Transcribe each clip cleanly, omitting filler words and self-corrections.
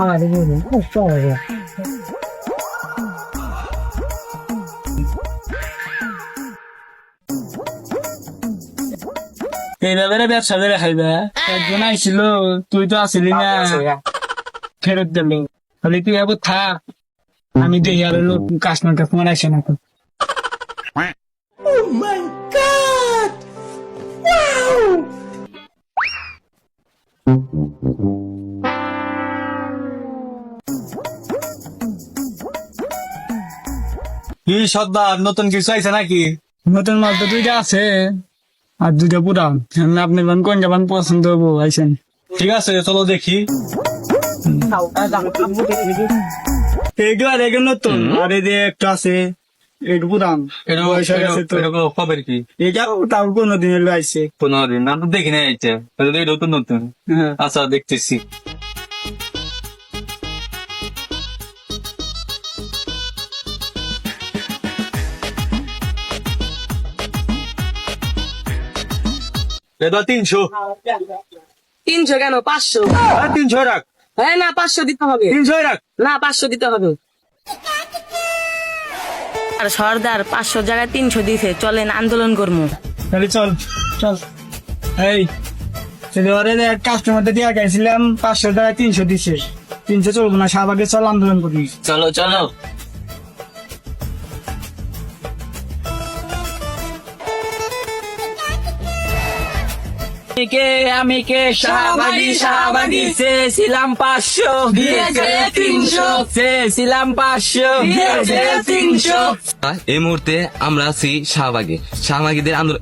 আমার খুব সহজে এইভাবে ব্যবসা করে খাইবা একজন আইছিল তুই তো আসিলি না ফেরত দিল তাহলে তুই আবার থাক আমি দেখি আর লোক কাস্টমার টাস্টমার আসে না তো কি সর্দার নতুন কিছু আইছে নাকি? নতুন মাল তো দুইটা আছে আর দুইটা পুরান আপনি কোন যাবান পছন্দ হবো আইসেন ঠিক আছে চলো দেখি। এইটু আর এগুলো নতুন আর এই যে একটা আছে এইটু পুরান বয়স হয়ে গেছে তো খবর কি? এটা তাও কোনোদিন এলো আইসে 15 দিন না তো দেখি না আইছে নতুন নতুন। হ্যাঁ আচ্ছা দেখতেছি। এটা 300। 300 কেন 500? 300 রাখ, হ্যাঁ না 500 দিতে হবে, 300 রাখ। না 500 দিতে হবে। আর সর্দার 500 জায়গায় 300 দিছে, চলেন আন্দোলন করবো। তাহলে চল চল এই ওরে এক কাস্টমারটা দিয়ে গেছিলাম 500 টাকা 300 দিছে 300 চলবো না শাহবাগে চল আন্দোলন করি চলো চলো। আমি কে শাহবাগী শাহবাগী চেয়েছিলাম 500 দিয়েছে 300, চেয়েছিলাম 500 দিয়েছে 300। এই মুহূর্তে আমরা আছি শাহবাগীদের আন্দোলন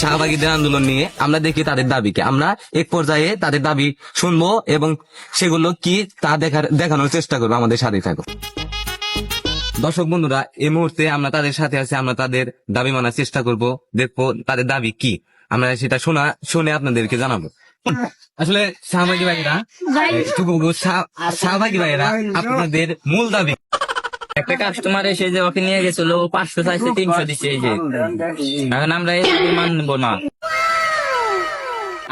শাহবাগীদের আন্দোলন নিয়ে আমরা দেখি তাদের দাবিকে, আমরা এক পর্যায়ে তাদের দাবি শুনবো এবং সেগুলো কি তা দেখানোর চেষ্টা করবো। আমাদের সাথে থাকো দর্শক বন্ধুরা, এই মুহূর্তে আমরা তাদের সাথে আছি, আমরা তাদের দাবি মানার চেষ্টা করব, দেখবো তাদের দাবি কি, আমরা সেটা শুনে আপনাদেরকে জানাবো। আসলে শাহবাগী ভাইরা শাহবাগী ভাইরা আপনাদের মূল দাবি। একটা কাস্টমার এসে যে ওকে নিয়ে গেছিল 500 চাইছে 300 দিচ্ছে, এই যে এখন আমরা এই দাবি মানবো না।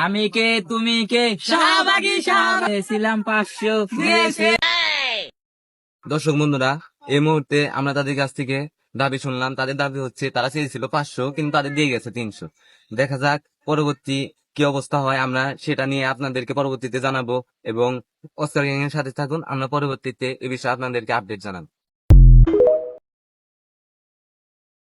আমি কে তুমি কে শাহবাগী শাহবাগী ছিলাম 500 দিয়েছে। দর্শক বন্ধুরা, এই মুহূর্তে আমরা তাদের কাছ থেকে দাবি শুনলাম। তাদের দাবি হচ্ছে তারা চেয়েছিল 500 কিন্তু তাদের দিয়ে গেছে 300। দেখা যাক পরবর্তী কি অবস্থা হয়, আমরা সেটা নিয়ে আপনাদেরকে পরবর্তীতে জানাবো এবং অস্কার গ্যাং এর সাথে থাকুন, আমরা পরবর্তীতে এই বিষয়ে আপনাদেরকে আপডেট জানাবো।